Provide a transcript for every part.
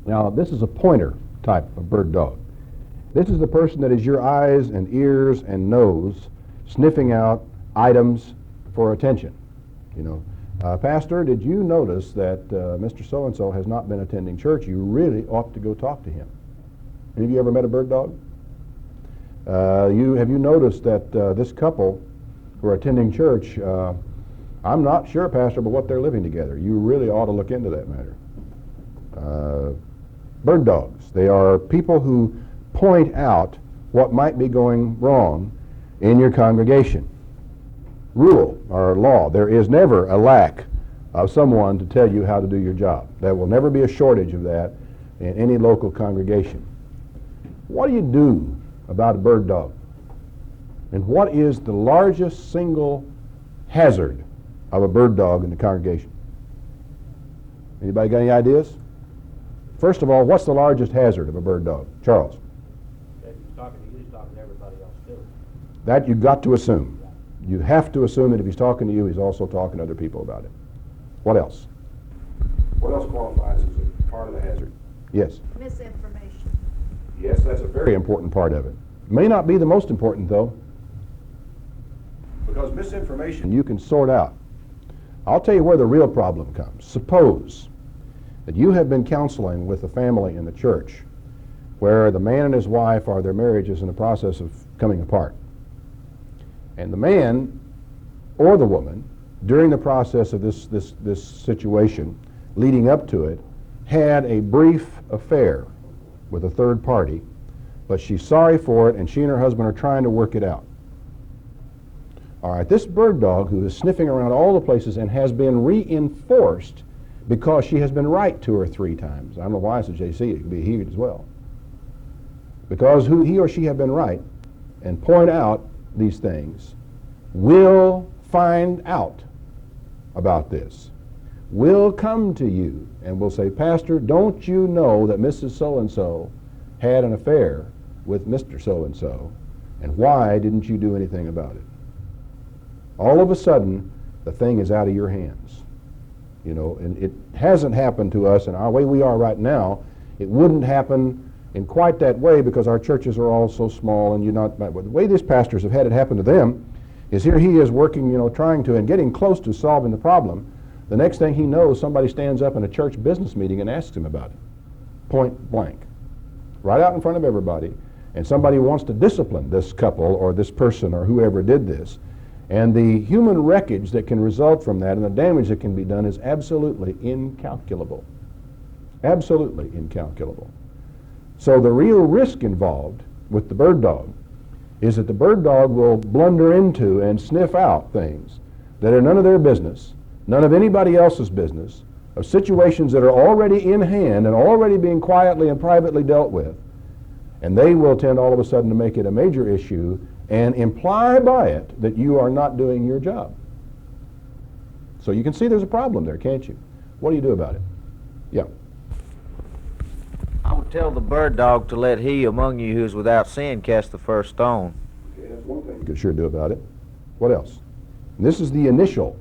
Now, this is a pointer type of bird dog. This is the person that is your eyes and ears and nose sniffing out items for attention. You know, Pastor, did you notice that Mr. So-and-so has not been attending church? You really ought to go talk to him. Any of you ever met a bird dog? Have you noticed that this couple who are attending church, I'm not sure, Pastor, but what they're living together. You really ought to look into that matter. Bird dogs. They are people who point out what might be going wrong in your congregation. Rule or law, there is never a lack of someone to tell you how to do your job. There will never be a shortage of that in any local congregation. What do you do about a bird dog? And what is the largest single hazard of a bird dog in the congregation? Anybody got any ideas? First of all, what's the largest hazard of a bird dog? Charles? If he's talking to you, he's talking to everybody else too. That you've got to assume. You have to assume that if he's talking to you, he's also talking to other people about it. What else? What else qualifies as a part of the hazard? Yes? Misinformation. Yes, that's a very important part of it. May not be the most important, though, because misinformation you can sort out. I'll tell you where the real problem comes. Suppose that you have been counseling with a family in the church where the man and his wife or their marriage is in the process of coming apart. And the man or the woman, during the process of this situation, leading up to it, had a brief affair with a third party, but she's sorry for it, and she and her husband are trying to work it out. All right, this bird dog who is sniffing around all the places and has been reinforced because she has been right 2 or 3 times. I don't know why it's a JC, it could be he as well. Because he or she have been right and point out these things, will find out about this, will come to you and will say, Pastor, don't you know that Mrs. So-and-so had an affair with Mr. So-and-so, and why didn't you do anything about it? All of a sudden, the thing is out of your hands. You know, and it hasn't happened to us in our way we are right now. It wouldn't happen in quite that way because our churches are all so small, and the way these pastors have had it happen to them is here he is working, you know, trying to and getting close to solving the problem. The next thing he knows, somebody stands up in a church business meeting and asks him about it, point blank, right out in front of everybody, and somebody wants to discipline this couple or this person or whoever did this. And the human wreckage that can result from that and the damage that can be done is absolutely incalculable. Absolutely incalculable. So the real risk involved with the bird dog is that the bird dog will blunder into and sniff out things that are none of their business, none of anybody else's business, of situations that are already in hand and already being quietly and privately dealt with, and they will tend all of a sudden to make it a major issue and imply by it that you are not doing your job. So you can see there's a problem there, can't you? What do you do about it? Yeah. I would tell the bird dog to let he among you who is without sin cast the first stone. Okay, that's one thing you could sure do about it. What else? And this is the initial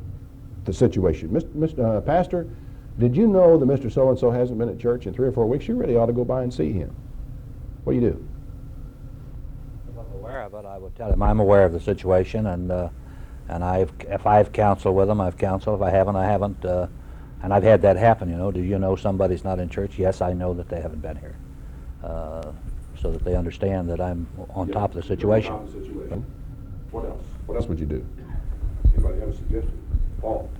situation. Mr. Pastor, did you know that Mr. So-and-so hasn't been at church in 3 or 4 weeks? You really ought to go by and see him. What do you do? If I'm aware of it, I would tell him I'm aware of the situation, and if I've counseled with him, I've counseled. If I haven't, I haven't. And I've had that happen, you know. Do you know somebody's not in church? Yes, I know that they haven't been here. So that they understand that I'm on top of the situation. What else? What else would you do? Anybody have a suggestion? Paul?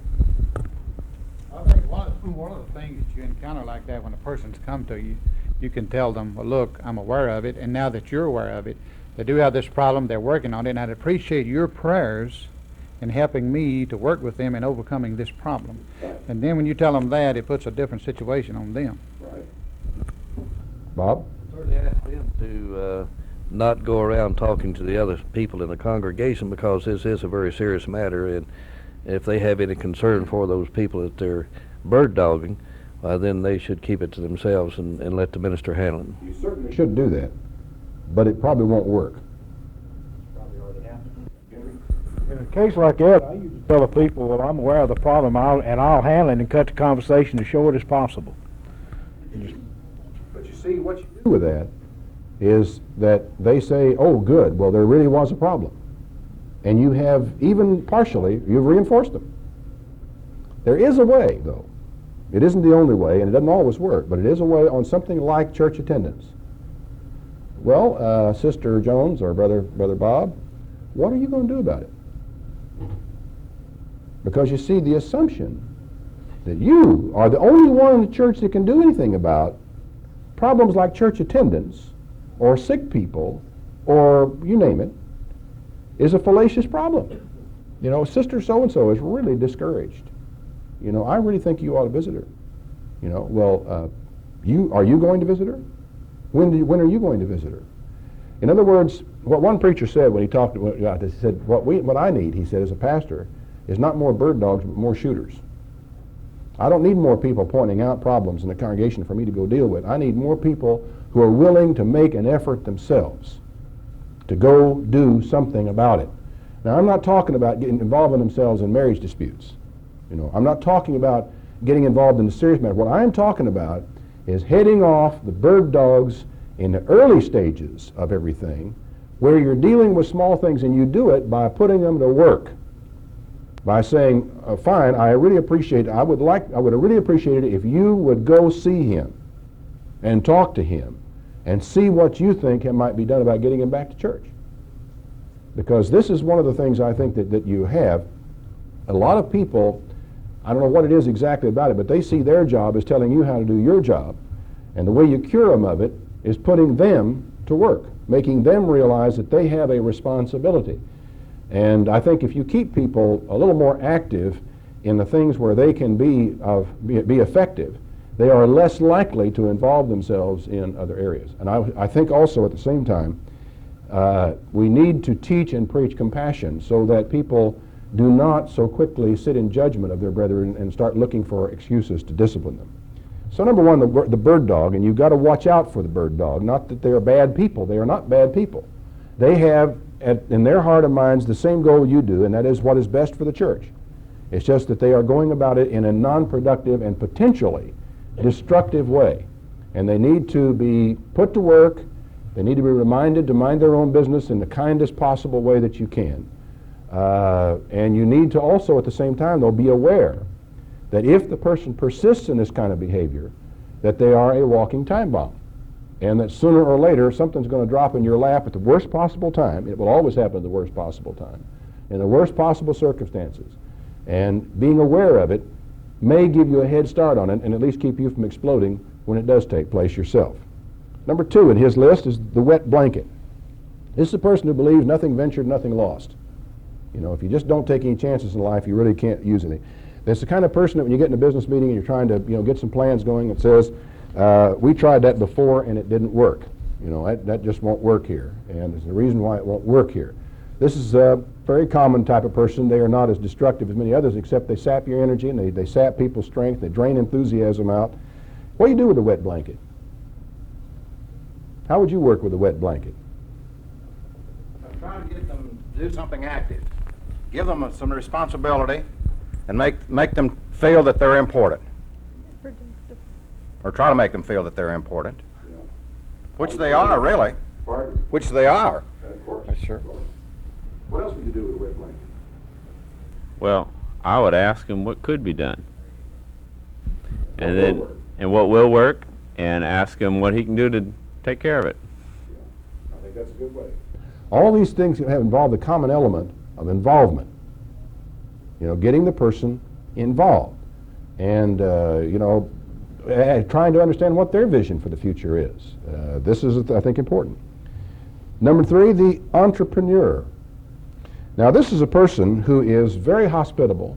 I think one of the things that you encounter like that when a person's come to you, you can tell them, well, look, I'm aware of it, and now that you're aware of it, they do have this problem, they're working on it, and I'd appreciate your prayers in helping me to work with them in overcoming this problem. Right. And then when you tell them that, it puts a different situation on them. Right. Bob? Certainly ask them to not go around talking to the other people in the congregation, because this is a very serious matter, and if they have any concern for those people that they're bird dogging, then they should keep it to themselves and let the minister handle it. You certainly should do that, but it probably won't work. Probably already happened. In a case like that, I usually tell the people, well, I'm aware of the problem, and I'll handle it and cut the conversation as short as possible. Just see, what you do with that is that they say, oh, good, well, there really was a problem. And you have, even partially, you've reinforced them. There is a way, though. It isn't the only way, and it doesn't always work, but it is a way on something like church attendance. Well, Sister Jones or Brother Bob, what are you going to do about it? Because you see, the assumption that you are the only one in the church that can do anything about problems like church attendance or sick people or you name it is a fallacious problem. You know, Sister so-and-so is really discouraged. You know, I really think you ought to visit her. You know, well, are you going to visit her? When are you going to visit her? In other words, what one preacher said when he talked about this, he said, what I need, he said, as a pastor, is not more bird dogs, but more shooters. I don't need more people pointing out problems in the congregation for me to go deal with. I need more people who are willing to make an effort themselves to go do something about it. Now, I'm not talking about involving themselves in marriage disputes. You know, I'm not talking about getting involved in the serious matter. What I'm talking about is heading off the bird dogs in the early stages of everything, where you're dealing with small things, and you do it by putting them to work. By saying, fine, I really appreciate it. I would have really appreciated it if you would go see him and talk to him and see what you think might be done about getting him back to church. Because this is one of the things I think that you have. A lot of people, I don't know what it is exactly about it, but they see their job as telling you how to do your job. And the way you cure them of it is putting them to work, making them realize that they have a responsibility. And I think if you keep people a little more active in the things where they can be effective, they are less likely to involve themselves in other areas. And I think also at the same time, we need to teach and preach compassion so that people do not so quickly sit in judgment of their brethren and start looking for excuses to discipline them. So number one, the bird dog, and you've got to watch out for the bird dog. Not that they are bad people. They are not bad people. They have in their heart and minds the same goal you do, and that is what is best for the church. It's just that they are going about it in a non-productive and potentially destructive way. And they need to be put to work. They need to be reminded to mind their own business in the kindest possible way that you can. And you need to also at the same time, though, be aware that if the person persists in this kind of behavior, that they are a walking time bomb. And that sooner or later, something's going to drop in your lap at the worst possible time. It will always happen at the worst possible time, in the worst possible circumstances. And being aware of it may give you a head start on it and at least keep you from exploding when it does take place yourself. Number two in his list is the wet blanket. This is a person who believes nothing ventured, nothing lost. You know, if you just don't take any chances in life, you really can't use any. That's the kind of person that when you get in a business meeting and you're trying to, get some plans going, it says, we tried that before and it didn't work. You know, that just won't work here. And there's a reason why it won't work here. This is a very common type of person. They are not as destructive as many others, except they sap your energy and they sap people's strength. They drain enthusiasm out. What do you do with a wet blanket? How would you work with a wet blanket? I'm trying to get them to do something active. Give them some responsibility and make them feel that they're important. Or try to make them feel that they're important. Yeah. Which they are, really. Pardon? Which they are. Of course. Sure. Of course. What else would you do with a wet blanket? Well, I would ask him what could be done. And what will work, and ask him what he can do to take care of it. Yeah. I think that's a good way. All these things have involved the common element of involvement. Getting the person involved. And, trying to understand what their vision for the future is. This is, I think, important. Number three, the entrepreneur. Now, this is a person who is very hospitable.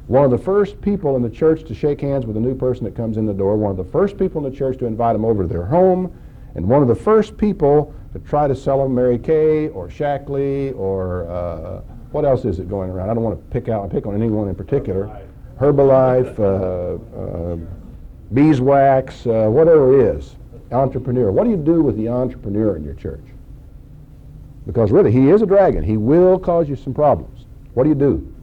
One of the first people in the church to shake hands with a new person that comes in the door. One of the first people in the church to invite them over to their home. And one of the first people to try to sell them Mary Kay or Shackley or what else is it going around? I don't want to pick on anyone in particular. Herbalife, beeswax, whatever it is, entrepreneur. What do you do with the entrepreneur in your church? Because really, he is a dragon. He will cause you some problems. What do you do?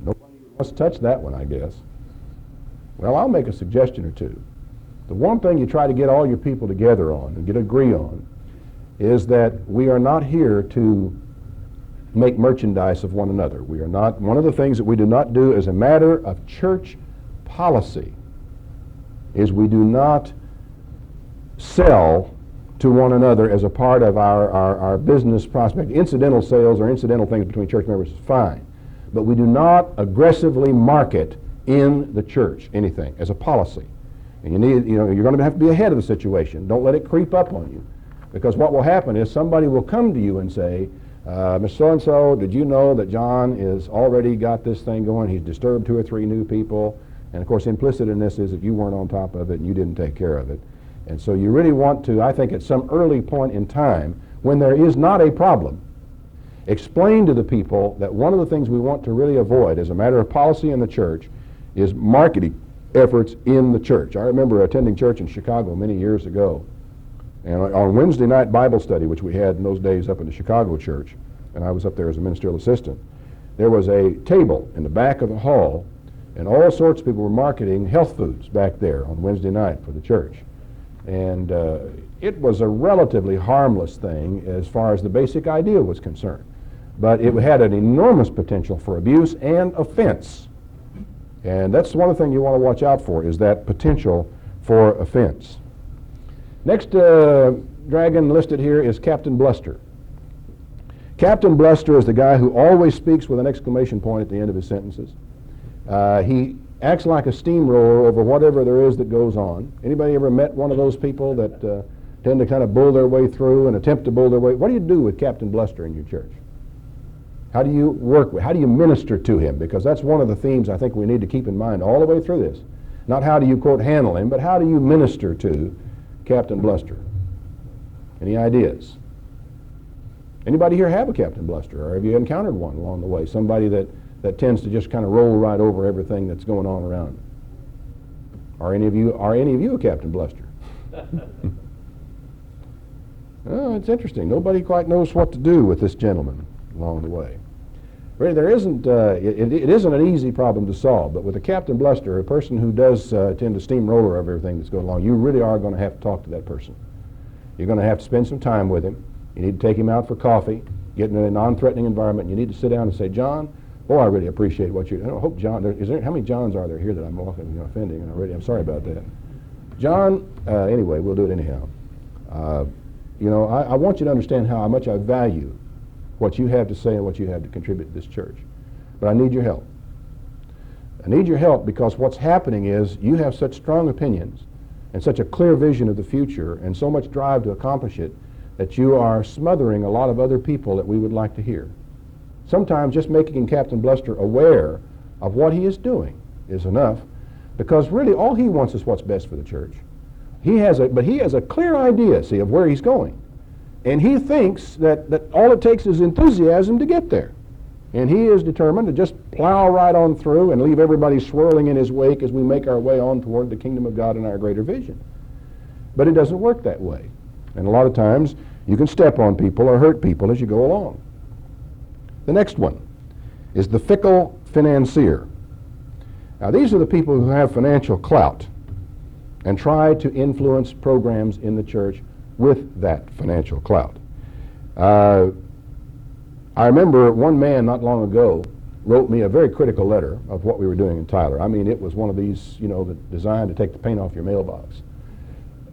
Nobody wants to touch that one, I guess. Well, I'll make a suggestion or two. The one thing you try to get all your people together on and agree on is that we are not here to make merchandise of one another. We are not, one of the things that we do not do as a matter of church policy is we do not sell to one another as a part of our business prospect. Incidental sales or incidental things between church members is fine, but we do not aggressively market in the church anything as a policy. And you're going to have to be ahead of the situation. Don't let it creep up on you, because what will happen is somebody will come to you and say, Miss So-and-so, did you know that John has already got this thing going? He's disturbed 2 or 3 new people. And of course, implicit in this is that you weren't on top of it and you didn't take care of it. And so you really want to, I think at some early point in time, when there is not a problem, explain to the people that one of the things we want to really avoid as a matter of policy in the church is marketing efforts in the church. I remember attending church in Chicago many years ago. And on Wednesday night Bible study, which we had in those days up in the Chicago church, and I was up there as a ministerial assistant, there was a table in the back of the hall, and all sorts of people were marketing health foods back there on Wednesday night for the church. And it was a relatively harmless thing as far as the basic idea was concerned. But it had an enormous potential for abuse and offense. And that's one of the things you want to watch out for, is that potential for offense. Next dragon listed here is Captain Bluster. Captain Bluster is the guy who always speaks with an exclamation point at the end of his sentences. He acts like a steamroller over whatever there is that goes on. Anybody ever met one of those people that tend to kind of bull their way through and attempt to bull their way? What do you do with Captain Bluster in your church? How do you work with, how do you minister to him? Because that's one of the themes I think we need to keep in mind all the way through this. Not how do you, quote, handle him, but how do you minister to Captain Bluster? Any ideas? Anybody here have a Captain Bluster, or have you encountered one along the way? Somebody that tends to just kind of roll right over everything that's going on around. Are any of you a Captain Bluster? Oh, it's interesting. Nobody quite knows what to do with this gentleman along the way. Really, there isn't. It isn't an easy problem to solve. But with a Captain Bluster, a person who does tend to steamroller over everything that's going along, you really are going to have to talk to that person. You're going to have to spend some time with him. You need to take him out for coffee, get in a non-threatening environment. You need to sit down and say, John, boy, I really appreciate what you. I hope John. How many Johns are there here that I'm offending? I'm sorry about that. John. Anyway, we'll do it anyhow. I want you to understand how much I value what you have to say and what you have to contribute to this church. But I need your help. I need your help because what's happening is you have such strong opinions and such a clear vision of the future and so much drive to accomplish it that you are smothering a lot of other people that we would like to hear. Sometimes just making Captain Bluster aware of what he is doing is enough, because really all he wants is what's best for the church. But he has a clear idea, see, of where he's going. And he thinks that all it takes is enthusiasm to get there. And he is determined to just plow right on through and leave everybody swirling in his wake as we make our way on toward the kingdom of God and our greater vision. But it doesn't work that way. And a lot of times you can step on people or hurt people as you go along. The next one is the fickle financier. Now these are the people who have financial clout and try to influence programs in the church with that financial clout. I remember one man not long ago wrote me a very critical letter of what we were doing in Tyler. I mean, it was one of these, designed to take the paint off your mailbox.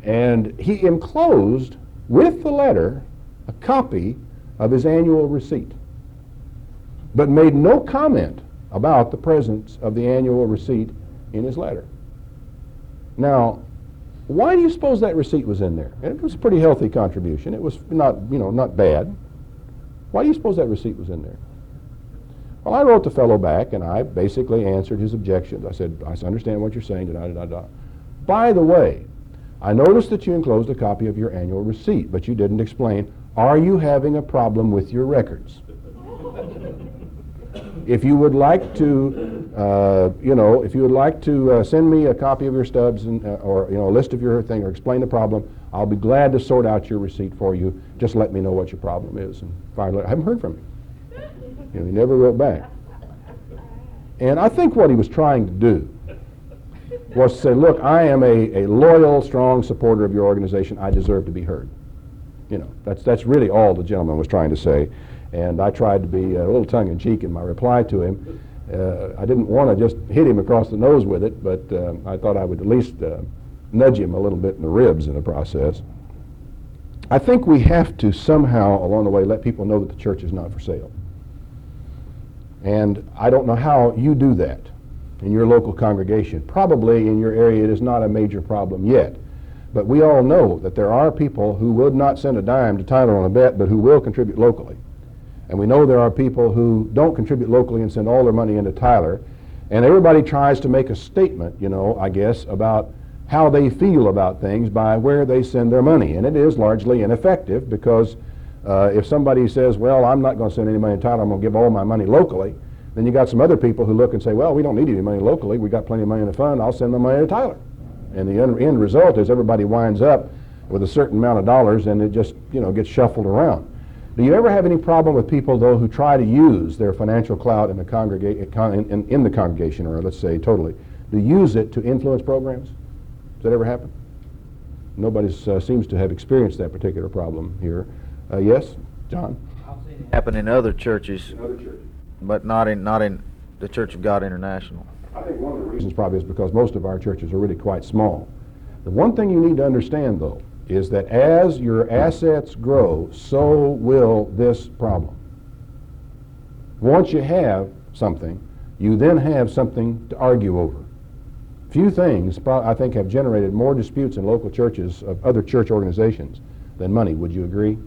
And he enclosed with the letter a copy of his annual receipt, but made no comment about the presence of the annual receipt in his letter. Now, why do you suppose that receipt was in there? It was a pretty healthy contribution. It was not bad. Why do you suppose that receipt was in there? Well, I wrote the fellow back, and I basically answered his objections. I said, I understand what you're saying, da-da-da-da. By the way, I noticed that you enclosed a copy of your annual receipt, but you didn't explain, are you having a problem with your records? If you would like to, send me a copy of your stubs or a list of your thing, or explain the problem, I'll be glad to sort out your receipt for you. Just let me know what your problem is. And finally, I haven't heard from him. He never wrote back. And I think what he was trying to do was to say, look, I am a loyal, strong supporter of your organization. I deserve to be heard. You know, that's really all the gentleman was trying to say. And I tried to be a little tongue-in-cheek in my reply to him. I didn't want to just hit him across the nose with it, but I thought I would at least nudge him a little bit in the ribs in the process. I think we have to somehow, along the way, let people know that the church is not for sale. And I don't know how you do that in your local congregation. Probably in your area it is not a major problem yet. But we all know that there are people who would not send a dime to Tyler on a bet, but who will contribute locally. And we know there are people who don't contribute locally and send all their money into Tyler. And everybody tries to make a statement, you know, I guess, about how they feel about things by where they send their money. And it is largely ineffective because if somebody says, well, I'm not going to send any money to Tyler, I'm going to give all my money locally, then you got some other people who look and say, well, we don't need any money locally, we got plenty of money in the fund, I'll send the money to Tyler. And the end result is everybody winds up with a certain amount of dollars and it just, you know, gets shuffled around. Do you ever have any problem with people, though, who try to use their financial clout in the congregation, or let's say totally, to use it to influence programs? Does that ever happen? Nobody seems to have experienced that particular problem here. Yes, John? I've seen it happen in other churches, but not in the Church of God International. I think one of the reasons probably is because most of our churches are really quite small. The one thing you need to understand, though, is that as your assets grow, so will this problem. Once you have something, you then have something to argue over. Few things, I think, have generated more disputes in local churches of other church organizations than money. Would you agree?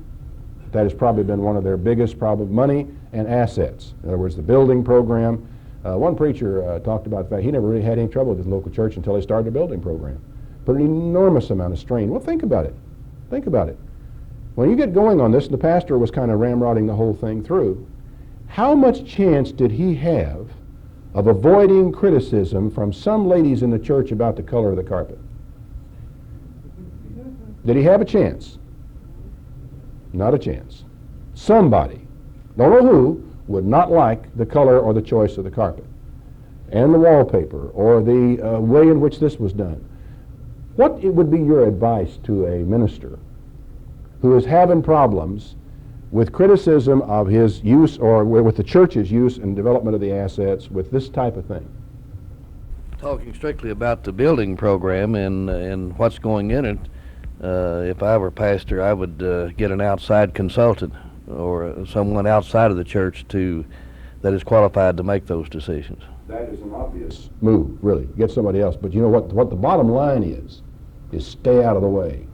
That has probably been one of their biggest problems, money and assets. In other words, the building program. One preacher talked about the fact he never really had any trouble with his local church until he started a building program. Put an enormous amount of strain. Well, think about it. Think about it. When you get going on this, and the pastor was kind of ramrodding the whole thing through, how much chance did he have of avoiding criticism from some ladies in the church about the color of the carpet? Did he have a chance? Not a chance. Somebody, don't know who, would not like the color or the choice of the carpet and the wallpaper or the way in which this was done. What would be your advice to a minister who is having problems with criticism of his use or with the church's use and development of the assets with this type of thing? Talking strictly about the building program and what's going in it, if I were pastor, I would get an outside consultant or someone outside of the church that is qualified to make those decisions. That is an obvious move, really. Get somebody else. But you know what the bottom line is stay out of the way.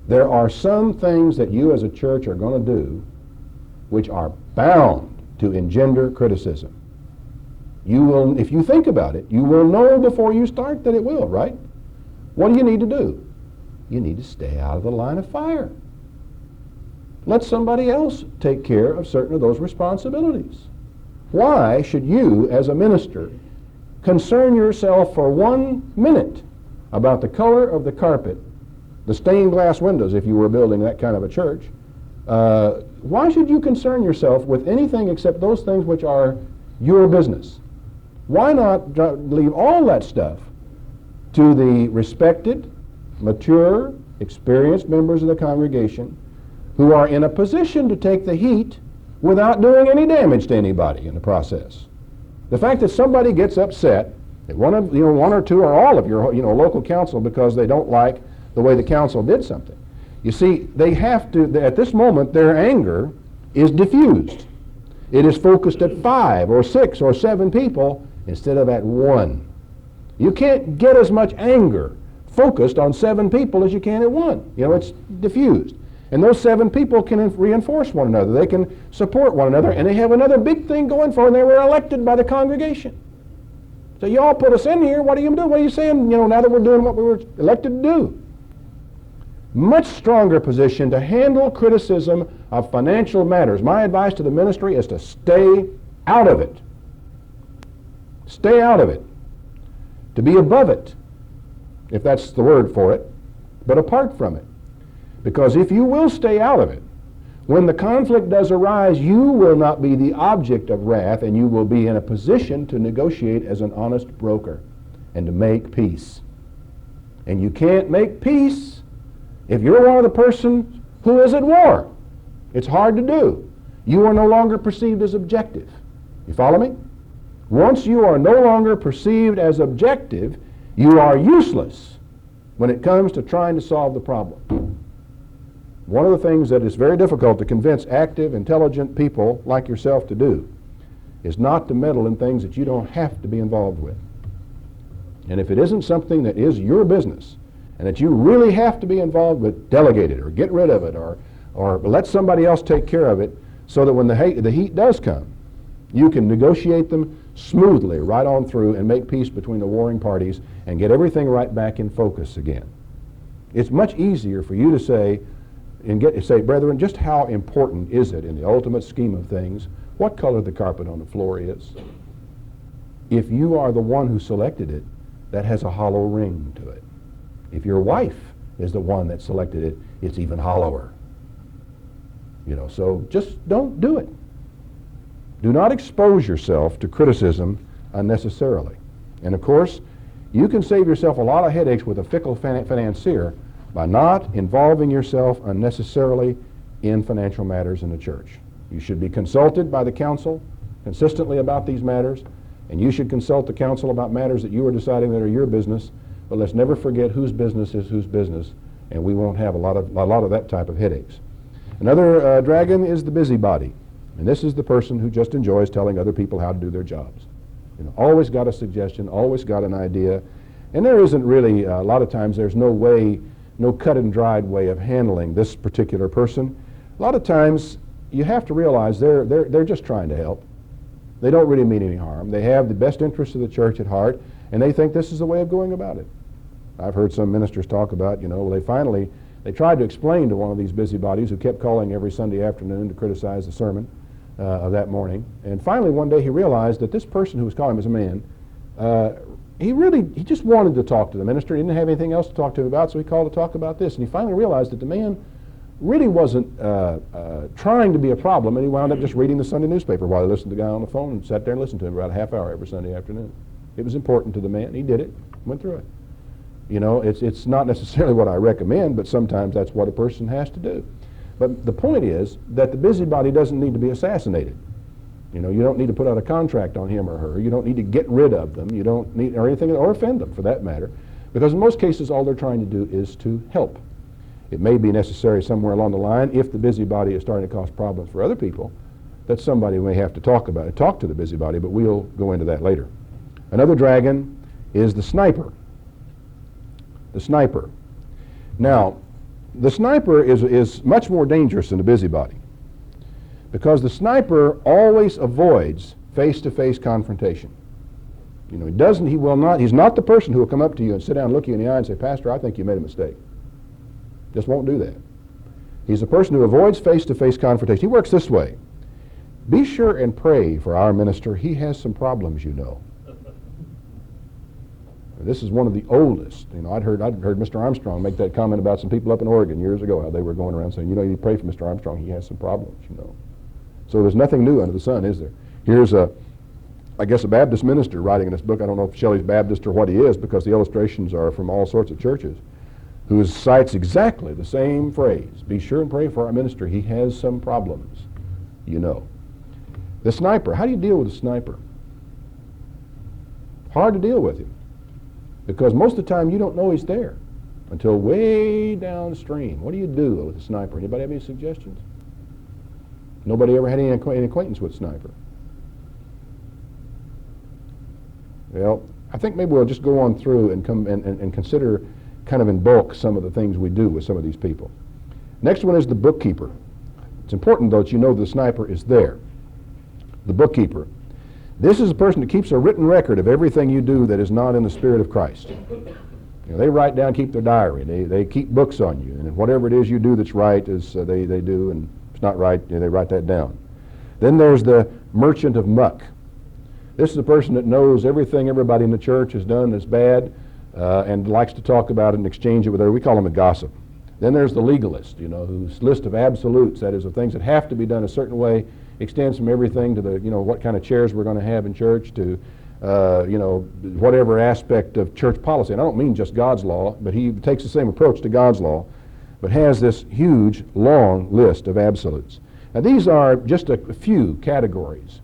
There are some things that you as a church are going to do which are bound to engender criticism. You will, if you think about it, you will know before you start that it will, right? What do you need to do? You need to stay out of the line of fire. Let somebody else take care of certain of those responsibilities. Why should you, as a minister, concern yourself for 1 minute about the color of the carpet, the stained glass windows if you were building that kind of a church? Why should you concern yourself with anything except those things which are your business? Why not leave all that stuff to the respected, mature, experienced members of the congregation who are in a position to take the heat without doing any damage to anybody in the process? The fact that somebody gets upset at one or two or all of your local council because they don't like the way the council did something. You see, they have to, at this moment, their anger is diffused. It is focused at 5 or 6 or 7 people instead of at 1. You can't get as much anger focused on 7 people as you can at 1. You know, it's diffused. And those 7 people can reinforce one another. They can support one another, and they have another big thing going for them. They were elected by the congregation. So you all put us in here. What are you doing? What are you saying, now that we're doing what we were elected to do? Much stronger position to handle criticism of financial matters. My advice to the ministry is to stay out of it. Stay out of it. To be above it, if that's the word for it, but apart from it. Because if you will stay out of it, when the conflict does arise, you will not be the object of wrath, and you will be in a position to negotiate as an honest broker. and to make peace. And you can't make peace if you're one of the persons who is at war. It's hard to do. You are no longer perceived as objective. You follow me? Once you are no longer perceived as objective, you are useless when it comes to trying to solve the problem. One of the things that is very difficult to convince active, intelligent people like yourself to do is not to meddle in things that you don't have to be involved with. And if it isn't something that is your business and that you really have to be involved with, delegate it or get rid of it or let somebody else take care of it so that when the heat does come, you can negotiate them smoothly right on through and make peace between the warring parties and get everything right back in focus again. It's much easier for you to say, brethren, just how important is it in the ultimate scheme of things what color the carpet on the floor is? If you are the one who selected it, that has a hollow ring to it. If your wife is the one that selected it, it's even hollower. So just don't do it. Do not expose yourself to criticism unnecessarily. And of course, you can save yourself a lot of headaches with a fickle financier by not involving yourself unnecessarily in financial matters in the church. You should be consulted by the council consistently about these matters, and you should consult the council about matters that you are deciding that are your business, but let's never forget whose business is whose business, and we won't have a lot of that type of headaches. Another dragon is the busybody, and this is the person who just enjoys telling other people how to do their jobs. Always got a suggestion, always got an idea, and there isn't really, a lot of times there's no cut and dried way of handling this particular person. A lot of times you have to realize they're just trying to help. They don't really mean any harm. They have the best interests of the church at heart, and they think this is the way of going about it. I've heard some ministers talk about, they tried to explain to one of these busybodies who kept calling every Sunday afternoon to criticize the sermon of that morning. And finally one day he realized that this person who was calling him as a man, he just wanted to talk to the minister. He didn't have anything else to talk to him about, so he called to talk about this. And he finally realized that the man really wasn't trying to be a problem, and he wound up just reading the Sunday newspaper while he listened to the guy on the phone and sat there and listened to him about a half hour every Sunday afternoon. It was important to the man. He did it, went through it. It's not necessarily what I recommend, but sometimes that's what a person has to do. But the point is that the busybody doesn't need to be assassinated. You don't need to put out a contract on him or her. You don't need to get rid of them. You don't need, or anything, or offend them for that matter, because in most cases all they're trying to do is to help. It may be necessary somewhere along the line, if the busybody is starting to cause problems for other people, that somebody may have to talk to the busybody, but we'll go into that later. Another dragon is the sniper. The sniper. Now, the sniper is much more dangerous than the busybody, because the sniper always avoids face-to-face confrontation. He's not the person who will come up to you and sit down and look you in the eye and say, "Pastor, I think you made a mistake." Just won't do that. He's a person who avoids face-to-face confrontation. He works this way. Be sure and pray for our minister. He has some problems, This is one of the oldest. I'd heard Mr. Armstrong make that comment about some people up in Oregon years ago, how they were going around saying, you need to pray for Mr. Armstrong. He has some problems, So there's nothing new under the sun, is there? Here's a Baptist minister writing in this book. I don't know if Shelley's Baptist or what he is, because the illustrations are from all sorts of churches, who cites exactly the same phrase. Be sure and pray for our minister. He has some problems, The sniper. How do you deal with a sniper? Hard to deal with him, because most of the time you don't know he's there until way downstream. What do you do with a sniper? Anybody have any suggestions? Nobody ever had any acquaintance with a sniper. Well, I think maybe we'll just go on through and consider kind of in bulk some of the things we do with some of these people. Next one is the bookkeeper. It's important, though, that you know the sniper is there. The bookkeeper. This is a person that keeps a written record of everything you do that is not in the Spirit of Christ. They write down, keep their diary. They keep books on you, and whatever it is you do that's right is they do, and if it's not right, they write that down. Then there's the merchant of muck. This is a person that knows everything everybody in the church has done that's bad, and likes to talk about it and exchange it with her. We call him a gossip. Then there's the legalist, whose list of absolutes, that is, of things that have to be done a certain way, extends from everything to the, what kind of chairs we're going to have in church, to whatever aspect of church policy. And I don't mean just God's law, but he takes the same approach to God's law, but has this huge, long list of absolutes. Now, these are just a few categories.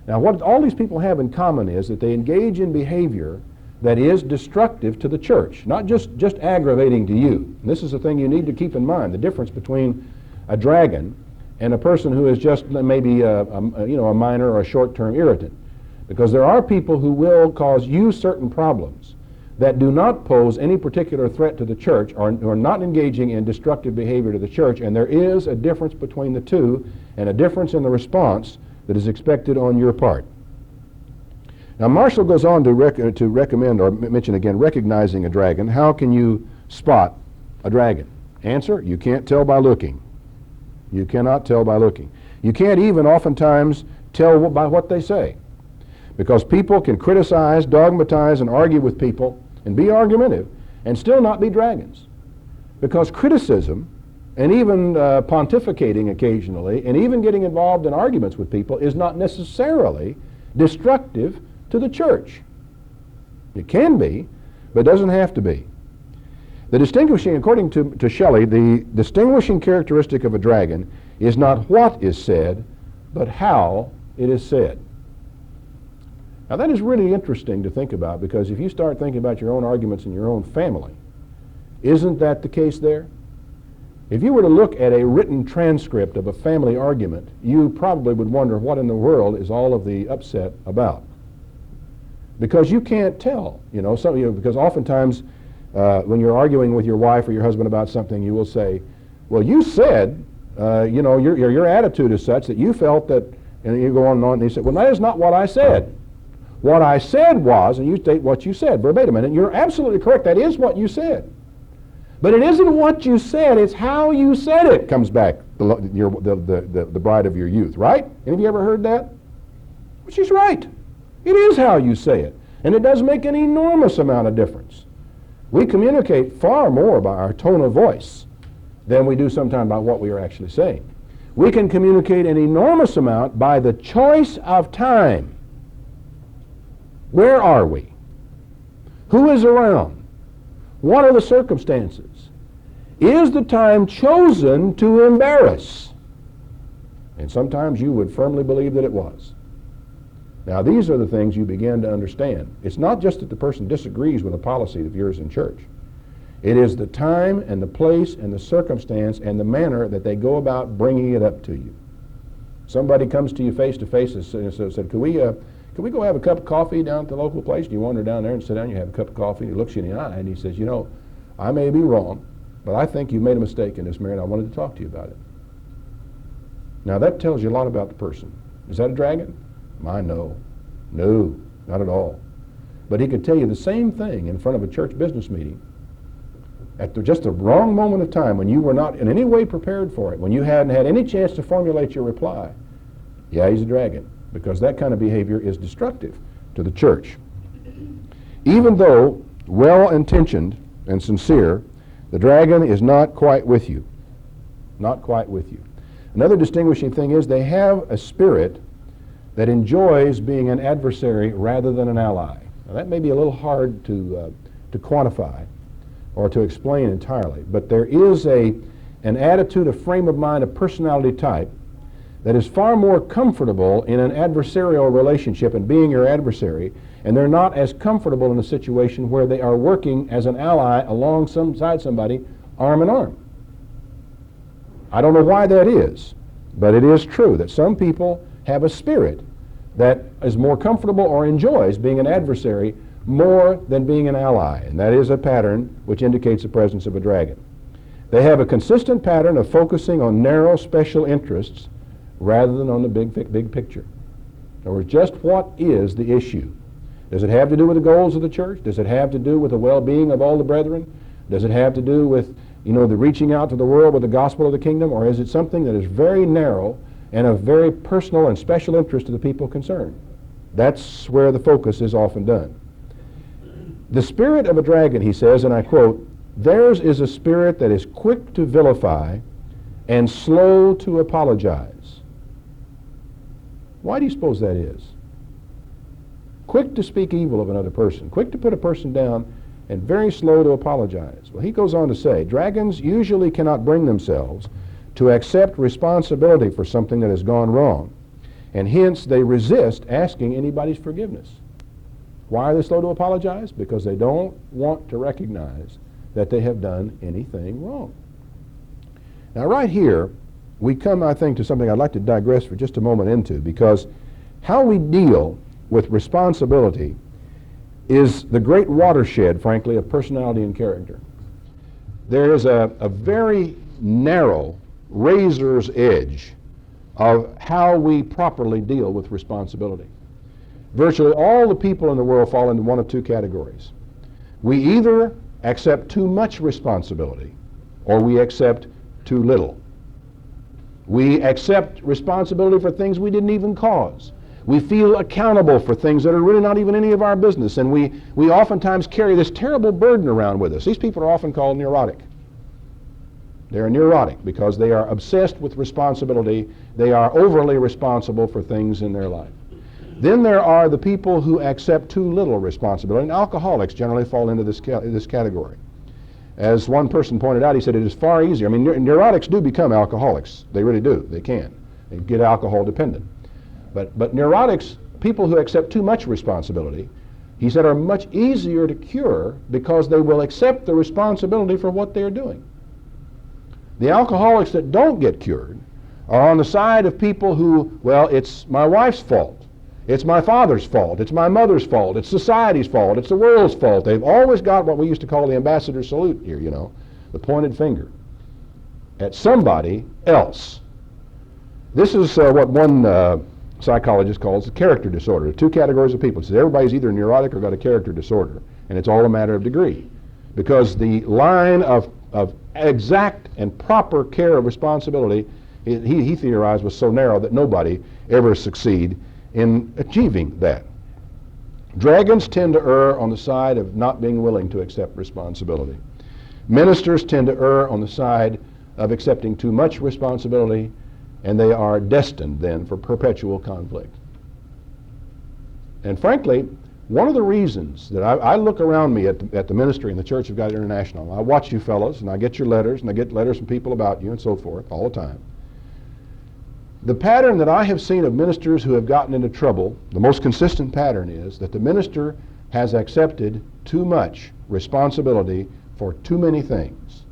Now, what all these people have in common is that they engage in behavior that is destructive to the church, not just aggravating to you. And this is the thing you need to keep in mind, the difference between a dragon and a person who is just maybe a minor or a short-term irritant. Because there are people who will cause you certain problems that do not pose any particular threat to the church or are not engaging in destructive behavior to the church, and there is a difference between the two and a difference in the response that is expected on your part. Now, Marshall goes on to recommend or mention again recognizing a dragon. How can you spot a dragon? Answer, you can't tell by looking. You cannot tell by looking. You can't even oftentimes tell by what they say. Because people can criticize, dogmatize, and argue with people and be argumentative and still not be dragons. Because criticism and even pontificating occasionally and even getting involved in arguments with people is not necessarily destructive to the church. It can be, but it doesn't have to be. The distinguishing, according to Shelley, the distinguishing characteristic of a dragon is not what is said, but how it is said. Now that is really interesting to think about, because if you start thinking about your own arguments in your own family, isn't that the case there? If you were to look at a written transcript of a family argument, you probably would wonder what in the world is all of the upset about. Because you can't tell, because oftentimes when you're arguing with your wife or your husband about something, you will say, well, you said, your attitude is such that you felt that, and you go on and on, and you say, well, that is not what I said. What I said was, and you state what you said verbatim, and you're absolutely correct, that is what you said. But it isn't what you said, it's how you said it comes back, the bride of your youth, right? Any of you ever heard that? Well, she's right. It is how you say it. And it does make an enormous amount of difference. We communicate far more by our tone of voice than we do sometimes by what we are actually saying. We can communicate an enormous amount by the choice of time. Where are we? Who is around? What are the circumstances? Is the time chosen to embarrass? And sometimes you would firmly believe that it was. Now, these are the things you begin to understand. It's not just that the person disagrees with a policy of yours in church. It is the time and the place and the circumstance and the manner that they go about bringing it up to you. Somebody comes to you face to face and said, Could we go have a cup of coffee down at the local place? And you wander down there and sit down, you have a cup of coffee, and he looks you in the eye and he says, I may be wrong, but I think you made a mistake in this, Mary, and I wanted to talk to you about it. Now that tells you a lot about the person. Is that a dragon? No, not at all. But he could tell you the same thing in front of a church business meeting at just the wrong moment of time when you were not in any way prepared for it, when you hadn't had any chance to formulate your reply. Yeah, he's a dragon, because that kind of behavior is destructive to the church. Even though well-intentioned and sincere, the dragon is not quite with you. Not quite with you. Another distinguishing thing is they have a spirit that enjoys being an adversary rather than an ally. Now, that may be a little hard to quantify or to explain entirely, but there is an attitude, a frame of mind, a personality type that is far more comfortable in an adversarial relationship and being your adversary, and they're not as comfortable in a situation where they are working as an ally alongside somebody arm in arm. I don't know why that is, but it is true that some people have a spirit that is more comfortable or enjoys being an adversary more than being an ally, and that is a pattern which indicates the presence of a dragon. They have a consistent pattern of focusing on narrow special interests rather than on the big picture. In other words, just what is the issue? Does it have to do with the goals of the church? Does it have to do with the well-being of all the brethren? Does it have to do with, the reaching out to the world with the gospel of the kingdom? Or is it something that is very narrow and of very personal and special interest to the people concerned? That's where the focus is often done. The spirit of a dragon, he says, and I quote, theirs is a spirit that is quick to vilify and slow to apologize. Why do you suppose that is? quick to speak evil of another person, quick to put a person down, and very slow to apologize. Well, he goes on to say, dragons usually cannot bring themselves to accept responsibility for something that has gone wrong, and hence they resist asking anybody's forgiveness. Why are they slow to apologize? Because they don't want to recognize that they have done anything wrong. Now, right here, we come, I think, to something I'd like to digress for just a moment into, because how we deal with responsibility is the great watershed, frankly, of personality and character. There is a very narrow razor's edge of how we properly deal with responsibility. Virtually all the people in the world fall into one of two categories. We either accept too much responsibility or we accept too little. We accept responsibility for things we didn't even cause. We feel accountable for things that are really not even any of our business, and we oftentimes carry this terrible burden around with us. These people are often called neurotic. They're neurotic because they are obsessed with responsibility. They are overly responsible for things in their life. Then there are the people who accept too little responsibility, and alcoholics generally fall into this category. As one person pointed out, he said it is far easier. I mean, neurotics do become alcoholics. They really do. They can. They get alcohol dependent. But neurotics, people who accept too much responsibility, he said, are much easier to cure because they will accept the responsibility for what they're doing. The alcoholics that don't get cured are on the side of people who, well, it's my wife's fault. It's my father's fault. It's my mother's fault. It's society's fault. It's the world's fault. They've always got what we used to call the ambassador salute here, you know, the pointed finger at somebody else. This is what one psychologist calls a character disorder. Two categories of people. He says everybody's either neurotic or got a character disorder, and it's all a matter of degree. Because the line of exact and proper care of responsibility, he theorized, was so narrow that nobody ever succeed in achieving that. Dragons tend to err on the side of not being willing to accept responsibility. Ministers tend to err on the side of accepting too much responsibility, and they are destined then for perpetual conflict. And frankly, one of the reasons that I look around me at the ministry in the Church of God International, I watch you fellows, and I get your letters, and I get letters from people about you and so forth all the time. The pattern that I have seen of ministers who have gotten into trouble, the most consistent pattern is that the minister has accepted too much responsibility for too many things.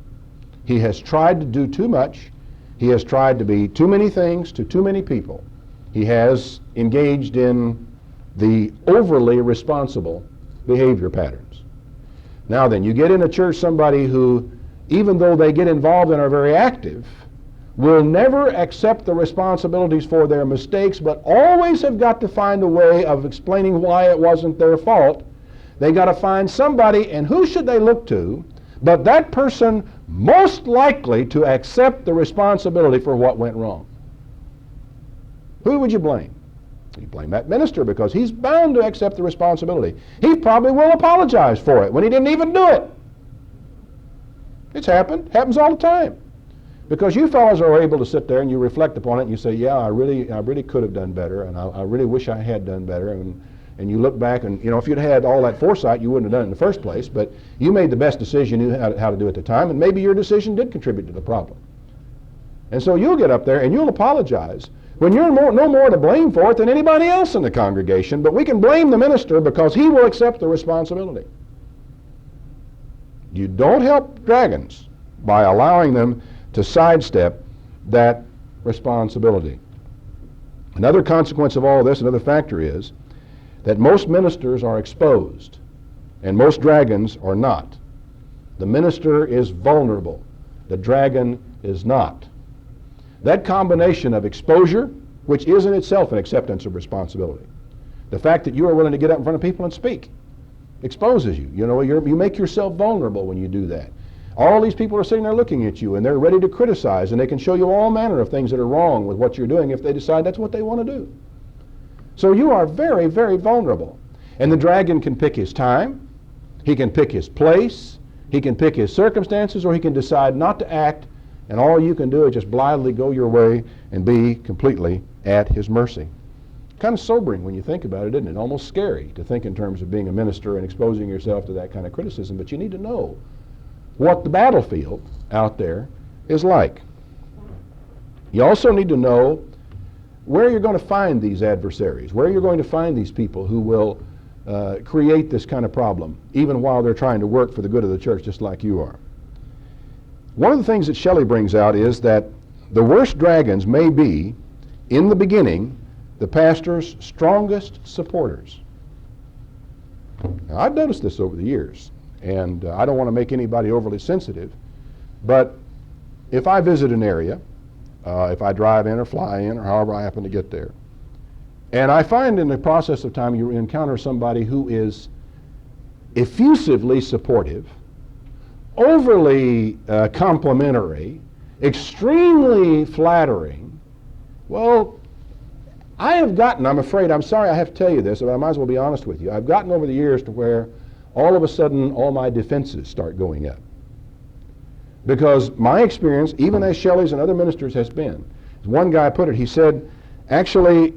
He has tried to do too much. He has tried to be too many things to too many people. He has engaged in the overly responsible behavior patterns. Now then, you get in a church somebody who, even though they get involved and are very active, will never accept the responsibilities for their mistakes, but always have got to find a way of explaining why it wasn't their fault. They got to find somebody, and who should they look to but that person most likely to accept the responsibility for what went wrong? Who would you blame? You blame that minister because he's bound to accept the responsibility. He probably will apologize for it when he didn't even do it. It's happened. Happens all the time. Because you fellows are able to sit there and you reflect upon it and you say, yeah, I really could have done better, and I really wish I had done better. And you look back and, you know, if you'd had all that foresight, you wouldn't have done it in the first place, but you made the best decision you knew how to do at the time, and maybe your decision did contribute to the problem. And so you'll get up there and you'll apologize when you're no more to blame for it than anybody else in the congregation, but we can blame the minister because he will accept the responsibility. You don't help dragons by allowing them to sidestep that responsibility. Another consequence of all this, another factor is that most ministers are exposed and most dragons are not. The minister is vulnerable. The dragon is not. That combination of exposure, which is in itself an acceptance of responsibility, the fact that you are willing to get up in front of people and speak, exposes you. You know, you make yourself vulnerable when you do that. All these people are sitting there looking at you, and they're ready to criticize, and they can show you all manner of things that are wrong with what you're doing if they decide that's what they want to do. So you are very, very vulnerable. And the dragon can pick his time, he can pick his place, he can pick his circumstances, or he can decide not to act, and all you can do is just blithely go your way and be completely at his mercy. kind of sobering when you think about it, isn't it? Almost scary to think in terms of being a minister and exposing yourself to that kind of criticism, but you need to know what the battlefield out there is like. You also need to know where you're going to find these adversaries, where you're going to find these people who will create this kind of problem, even while they're trying to work for the good of the church, just like you are. One of the things that Shelley brings out is that the worst dragons may be, in the beginning, the pastor's strongest supporters. Now, I've noticed this over the years, and I don't want to make anybody overly sensitive, but if I visit an area, if I drive in or fly in or however I happen to get there, and I find in the process of time you encounter somebody who is effusively supportive, overly complimentary, extremely flattering, well, I have gotten, I'm afraid, I'm sorry I have to tell you this, but I might as well be honest with you. I've gotten over the years to where all of a sudden all my defenses start going up. Because my experience, even as Shelley's and other ministers has been, as one guy put it, he said, actually,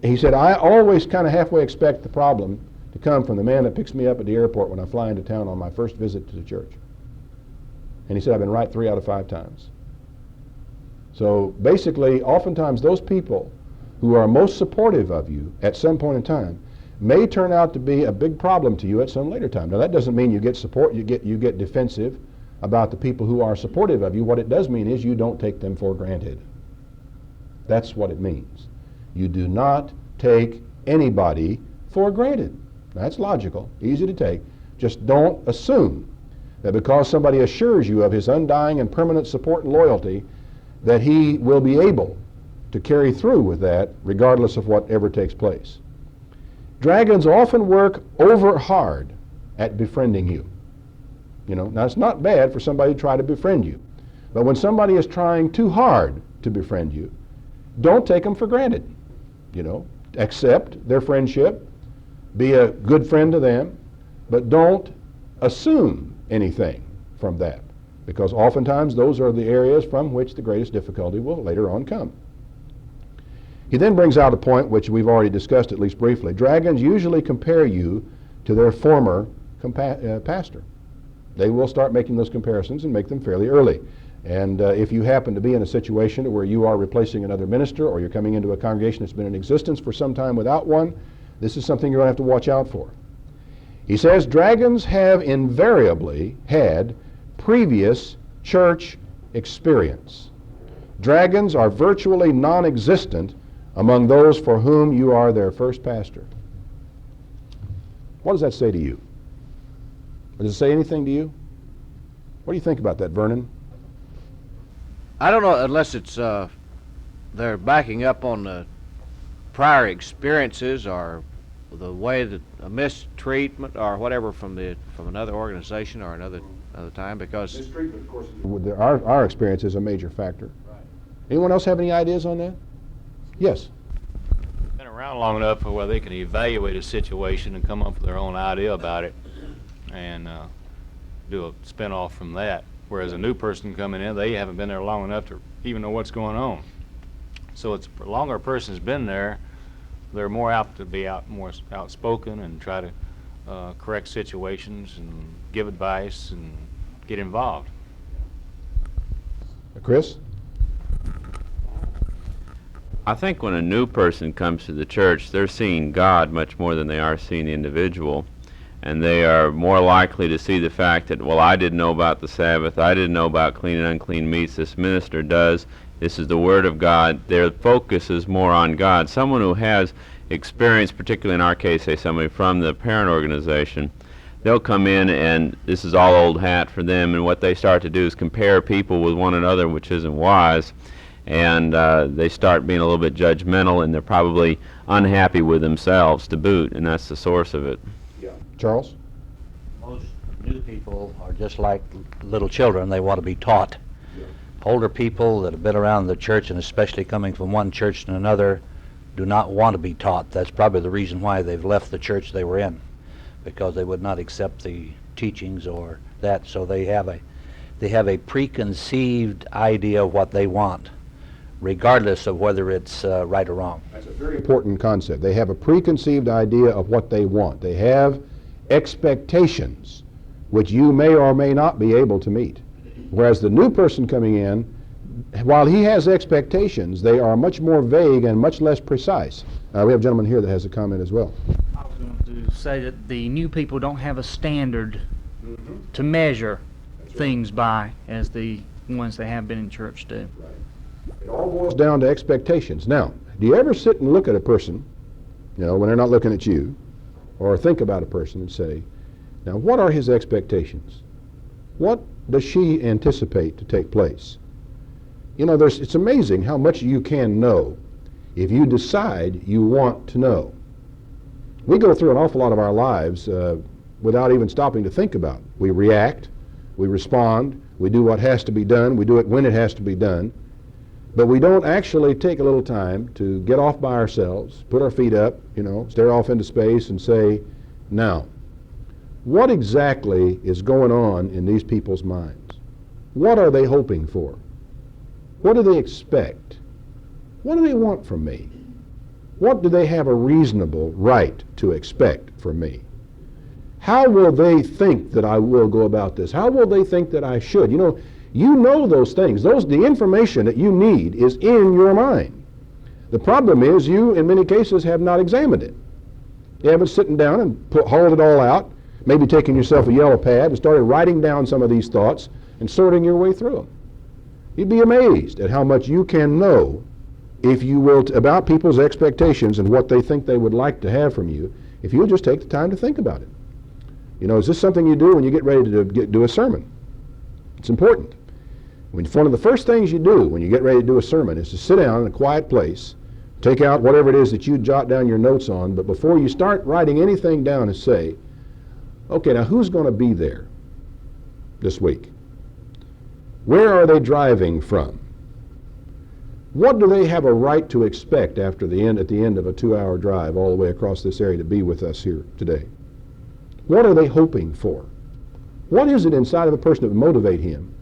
I always kind of halfway expect the problem to come from the man that picks me up at the airport when I fly into town on my first visit to the church. And he said, I've been right 3 out of 5 times. So basically, oftentimes those people who are most supportive of you at some point in time may turn out to be a big problem to you at some later time. Now that doesn't mean you get support, you get defensive about the people who are supportive of you. What it does mean is you don't take them for granted. That's what it means. You do not take anybody for granted. That's logical, easy to take. Just don't assume that because somebody assures you of his undying and permanent support and loyalty, that he will be able to carry through with that regardless of whatever takes place. Dragons often work over hard at befriending you. You know, now it's not bad for somebody to try to befriend you, but when somebody is trying too hard to befriend you, don't take them for granted. You know, accept their friendship, be a good friend to them, but don't assume anything from that, because oftentimes those are the areas from which the greatest difficulty will later on come. He then brings out a point which we've already discussed at least briefly. Dragons usually compare you to their former pastor. They will start making those comparisons and make them fairly early. And if you happen to be in a situation where you are replacing another minister or you're coming into a congregation that's been in existence for some time without one, this is something you're going to have to watch out for. He says dragons have invariably had previous church experience. Dragons are virtually non-existent among those for whom you are their first pastor. What does that say to you? Does it say anything to you? What do you think about that, Vernon? I don't know, unless it's they're backing up on the prior experiences or the way that a mistreatment or whatever from another organization or another time, because Mistreatment, of course, our experience is a major factor. Right. Anyone else have any ideas on that? Yes. Been around long enough where they can evaluate a situation and come up with their own idea about it and do a spin-off from that. Whereas a new person coming in, they haven't been there long enough to even know what's going on. So it's the longer a person's been there, they're more apt to be more outspoken and try to correct situations and give advice and get involved. Chris? I think when a new person comes to the church, they're seeing God much more than they are seeing the individual. And they are more likely to see the fact that, well, I didn't know about the Sabbath, I didn't know about clean and unclean meats, this minister does, this is the Word of God. Their focus is more on God. Someone who has experience, particularly in our case, say somebody from the parent organization, they'll come in and this is all old hat for them, and what they start to do is compare people with one another, which isn't wise, and they start being a little bit judgmental, and they're probably unhappy with themselves to boot, and that's the source of it. Charles? Most new people are just like little children. They want to be taught. Yeah. Older people that have been around the church, and especially coming from one church to another, do not want to be taught. That's probably the reason why they've left the church they were in, because they would not accept the teachings or that. So they have a preconceived idea of what they want, regardless of whether it's right or wrong. That's a very important concept. They have a preconceived idea of what they want. They have expectations which you may or may not be able to meet. Whereas the new person coming in, while he has expectations, they are much more vague and much less precise. We have a gentleman here that has a comment as well. I was going to say that the new people don't have a standard to measure things by as the ones that have been in church do. It all boils down to expectations. Now, do you ever sit and look at a person, when they're not looking at you, or think about a person and say, now what are his expectations? What does she anticipate to take place? It's amazing how much you can know if you decide you want to know. We go through an awful lot of our lives without even stopping to think about it. We react, we respond, we do what has to be done, we do it when it has to be done, but we don't actually take a little time to get off by ourselves, put our feet up, stare off into space and say, now, what exactly is going on in these people's minds? What are they hoping for? What do they expect? What do they want from me? What do they have a reasonable right to expect from me? How will they think that I will go about this? How will they think that I should? You know those things. The information that you need is in your mind. The problem is you, in many cases, have not examined it. You haven't sitting down and hauled it all out, maybe taking yourself a yellow pad and started writing down some of these thoughts and sorting your way through them. You'd be amazed at how much you can know, if you will, about people's expectations and what they think they would like to have from you, if you'll just take the time to think about it. Is this something you do when you get ready to do a sermon? It's important. One of the first things you do when you get ready to do a sermon is to sit down in a quiet place, take out whatever it is that you jot down your notes on, but before you start writing anything down, and say, okay, now who's going to be there this week? Where are they driving from? What do they have a right to expect at the end of a 2-hour drive all the way across this area to be with us here today? What are they hoping for? What is it inside of a person that would motivate him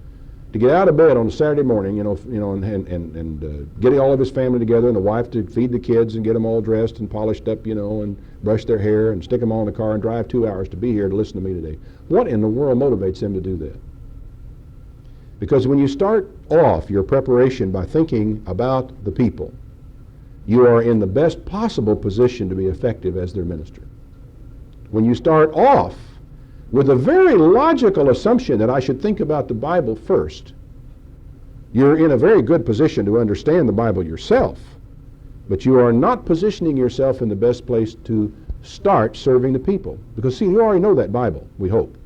to get out of bed on a Saturday morning, and get all of his family together and the wife to feed the kids and get them all dressed and polished up, and brush their hair and stick them all in the car and drive 2 hours to be here to listen to me today? What in the world motivates them to do that? Because when you start off your preparation by thinking about the people, you are in the best possible position to be effective as their minister. When you start off with a very logical assumption that I should think about the Bible first, you're in a very good position to understand the Bible yourself, but you are not positioning yourself in the best place to start serving the people. Because, see, you already know that Bible, we hope.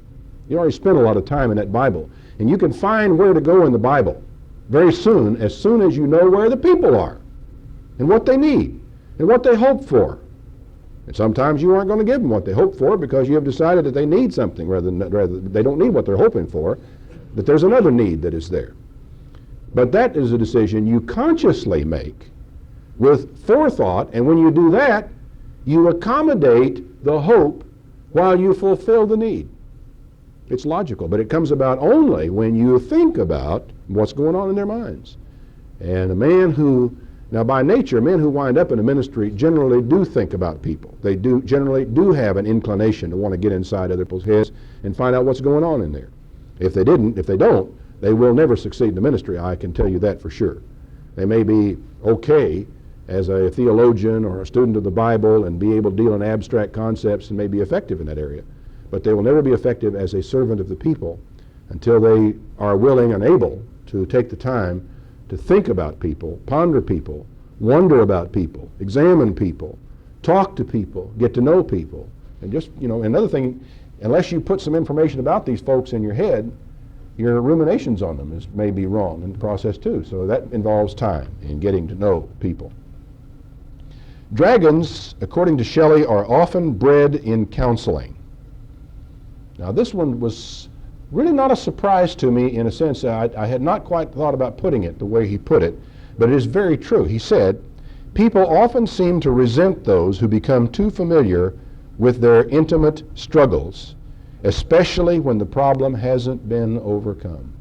You already spent a lot of time in that Bible. And you can find where to go in the Bible very soon as you know where the people are and what they need and what they hope for. And sometimes you aren't going to give them what they hope for because you have decided that they need something rather they don't need what they're hoping for, that there's another need that is there. But that is a decision you consciously make with forethought, and when you do that, you accommodate the hope while you fulfill the need. It's logical, but it comes about only when you think about what's going on in their minds. And now by nature, men who wind up in a ministry generally do think about people. They generally do have an inclination to want to get inside other people's heads and find out what's going on in there. If they don't, they will never succeed in the ministry, I can tell you that for sure. They may be okay as a theologian or a student of the Bible and be able to deal in abstract concepts and may be effective in that area. But they will never be effective as a servant of the people until they are willing and able to take the time to think about people, ponder people, wonder about people, examine people, talk to people, get to know people. And just, another thing, unless you put some information about these folks in your head, your ruminations on them may be wrong in the process too. So that involves time in getting to know people. Dragons, according to Shelley, are often bred in counseling. Now this one was really not a surprise to me in a sense. I had not quite thought about putting it the way he put it, but it is very true. He said, people often seem to resent those who become too familiar with their intimate struggles, especially when the problem hasn't been overcome.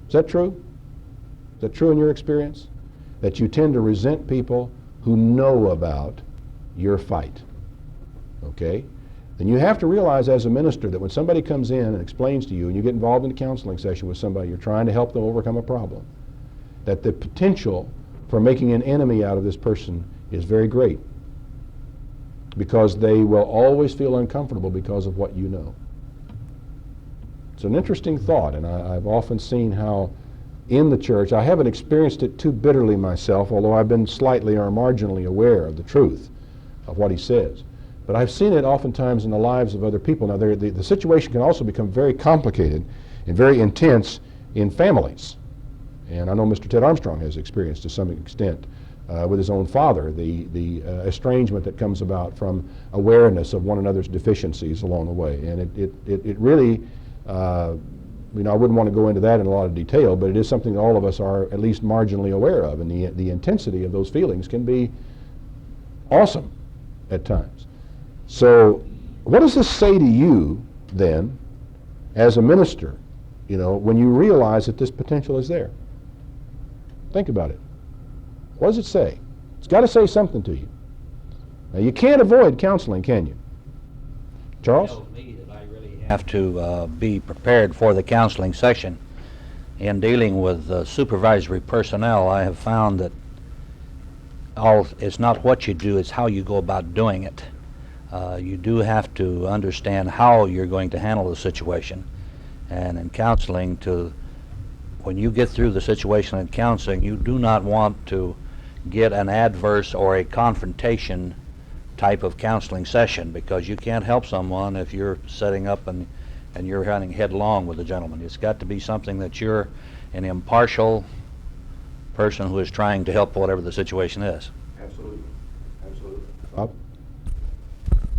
Is that true? Is that true in your experience? That you tend to resent people who know about your fight. Okay? Then you have to realize as a minister that when somebody comes in and explains to you and you get involved in a counseling session with somebody, you're trying to help them overcome a problem, that the potential for making an enemy out of this person is very great, because they will always feel uncomfortable because of what you know. It's an interesting thought, and I've often seen how in the church, I haven't experienced it too bitterly myself, although I've been slightly or marginally aware of the truth of what he says. But I've seen it oftentimes in the lives of other people. Now, the situation can also become very complicated and very intense in families. And I know Mr. Ted Armstrong has experienced to some extent with his own father the estrangement that comes about from awareness of one another's deficiencies along the way. And it really, I wouldn't want to go into that in a lot of detail, but it is something that all of us are at least marginally aware of. And the intensity of those feelings can be awesome at times. So what does this say to you then as a minister, when you realize that this potential is there? Think about it. What does it say? It's got to say something to you. Now, you can't avoid counseling, can you? Charles? Tells me that I really have to be prepared for the counseling session. In dealing with supervisory personnel, I have found that it's not what you do, it's how you go about doing it. You do have to understand how you're going to handle the situation. And in counseling, when you get through the situation in counseling, you do not want to get an adverse or a confrontation type of counseling session, because you can't help someone if you're setting up and you're running headlong with a gentleman. It's got to be something that you're an impartial person who is trying to help whatever the situation is. Absolutely. Absolutely. Bob?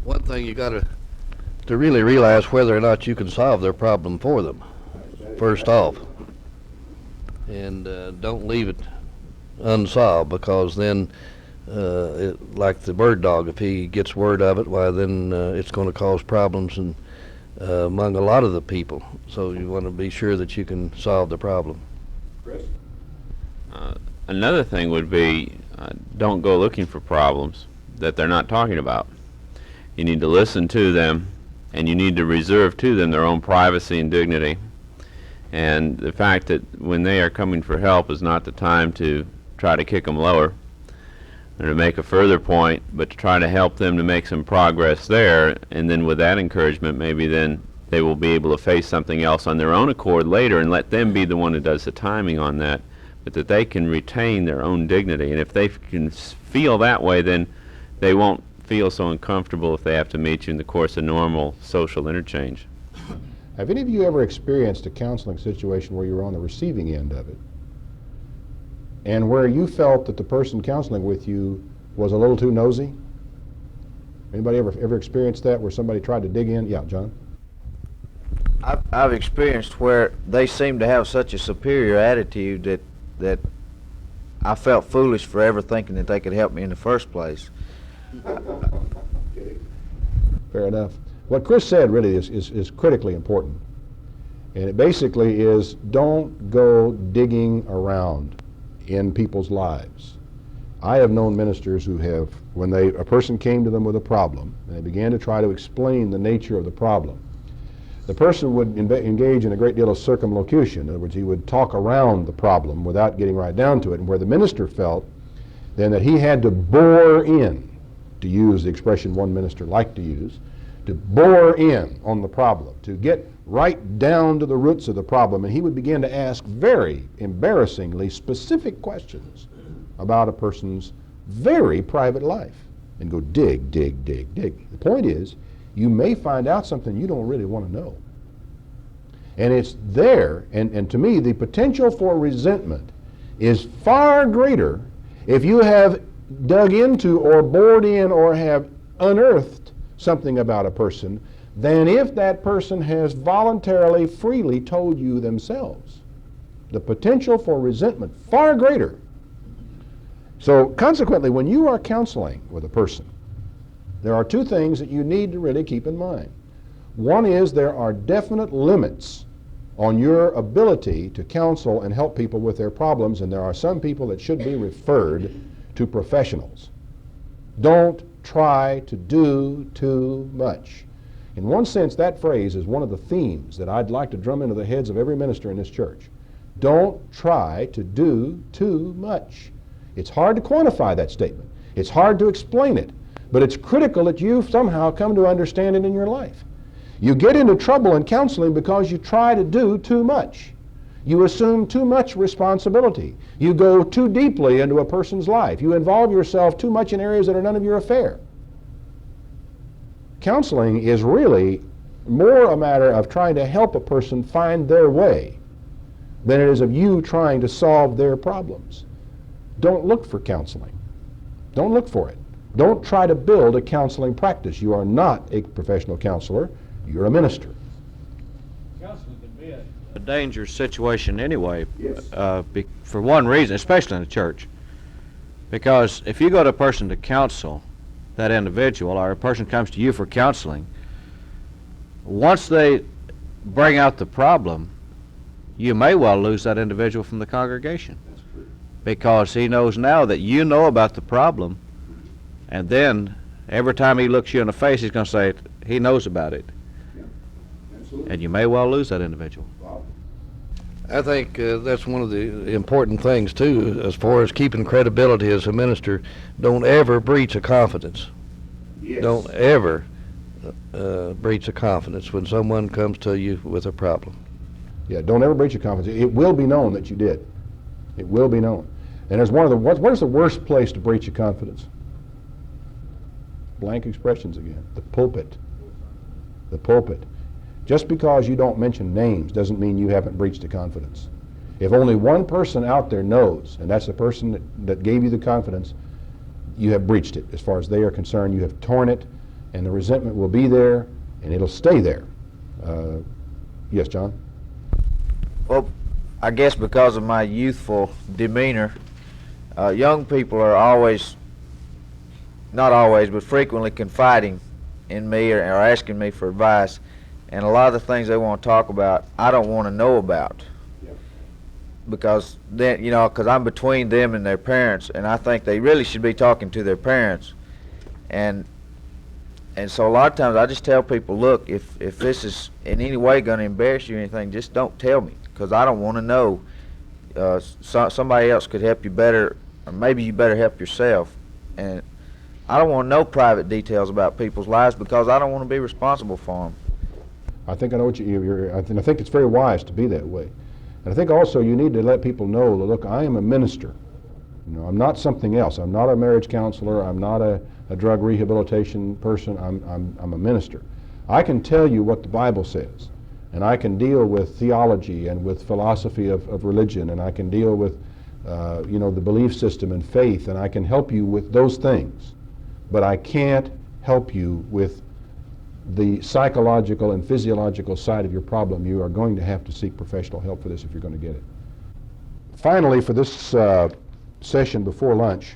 One thing you got to really realize whether or not you can solve their problem for them, first off. And don't leave it unsolved, because then, like the bird dog, if he gets word of it, why then it's going to cause problems among a lot of the people. So you want to be sure that you can solve the problem. Chris? Another thing would be, don't go looking for problems that they're not talking about. You need to listen to them, and you need to reserve to them their own privacy and dignity. And the fact that when they are coming for help is not the time to try to kick them lower or to make a further point, but to try to help them to make some progress there. And then with that encouragement, maybe then they will be able to face something else on their own accord later, and let them be the one who does the timing on that, but that they can retain their own dignity. And if they can feel that way, then they won't feel so uncomfortable if they have to meet you in the course of normal social interchange. Have any of you ever experienced a counseling situation where you were on the receiving end of it, and where you felt that the person counseling with you was a little too nosy? Anybody ever experienced that, where somebody tried to dig in? Yeah, John? I've experienced where they seem to have such a superior attitude that I felt foolish for ever thinking that they could help me in the first place. Okay. Fair enough. What Chris said really is critically important. And it basically is, don't go digging around in people's lives. I have known ministers who have, when a person came to them with a problem, and they began to try to explain the nature of the problem, the person would engage in a great deal of circumlocution. In other words, he would talk around the problem without getting right down to it, and where the minister felt then that he had to bore in, to use the expression one minister liked to use, to bore in on the problem, to get right down to the roots of the problem, and he would begin to ask very embarrassingly specific questions about a person's very private life, and go dig, dig, dig, dig. The point is, you may find out something you don't really want to know. And it's there, and to me, the potential for resentment is far greater if you have dug into or bored in or have unearthed something about a person than if that person has voluntarily, freely told you themselves. The potential for resentment, far greater. So consequently, when you are counseling with a person, there are two things that you need to really keep in mind. One is there are definite limits on your ability to counsel and help people with their problems, and there are some people that should be referred to professionals. Don't try to do too much. In one sense, that phrase is one of the themes that I'd like to drum into the heads of every minister in this church. Don't try to do too much. It's hard to quantify that statement. It's hard to explain it, but it's critical that you somehow come to understand it in your life. You get into trouble in counseling because you try to do too much. You assume too much responsibility. You go too deeply into a person's life. You involve yourself too much in areas that are none of your affair. Counseling is really more a matter of trying to help a person find their way than it is of you trying to solve their problems. Don't look for counseling. Don't look for it. Don't try to build a counseling practice. You are not a professional counselor. You're a minister. Counseling can be a dangerous situation anyway, for one reason, especially in the church. Because if you go to a person to counsel that individual, or a person comes to you for counseling, once they bring out the problem, you may well lose that individual from the congregation. That's true. Because he knows now that you know about the problem, and then every time he looks you in the face, he's going to say he knows about it. Yeah. Absolutely. And you may well lose that individual. Wow. I think that's one of the important things, too, as far as keeping credibility as a minister. Don't ever breach a confidence. Yes. Don't ever breach a confidence when someone comes to you with a problem. Yeah, don't ever breach a confidence. It will be known that you did. It will be known. And there's one of the, what is the worst place to breach a confidence? Blank expressions again. The pulpit. The pulpit. Just because you don't mention names doesn't mean you haven't breached a confidence. If only one person out there knows, and that's the person that gave you the confidence, you have breached it. As far as they are concerned, you have torn it, and the resentment will be there, and it'll stay there. Yes, John? Well, I guess because of my youthful demeanor, young people are always, not always, but frequently confiding in me or asking me for advice. And a lot of the things they want to talk about, I don't want to know about. Yep. Because then, you know, because I'm between them and their parents, and I think they really should be talking to their parents. And so a lot of times I just tell people, look, if this is in any way going to embarrass you or anything, just don't tell me, because I don't want to know. Somebody else could help you better, or maybe you better help yourself. And I don't want to know private details about people's lives because I don't want to be responsible for them. I think I know what I think it's very wise to be that way. And I think also you need to let people know, look, I am a minister. You know, I'm not something else. I'm not a marriage counselor. I'm not a drug rehabilitation person. I'm a minister. I can tell you what the Bible says, and I can deal with theology and with philosophy of religion, and I can deal with the belief system and faith, and I can help you with those things. But I can't help you with the psychological and physiological side of your problem. You are going to have to seek professional help for this if you're going to get it. Finally, for this session before lunch,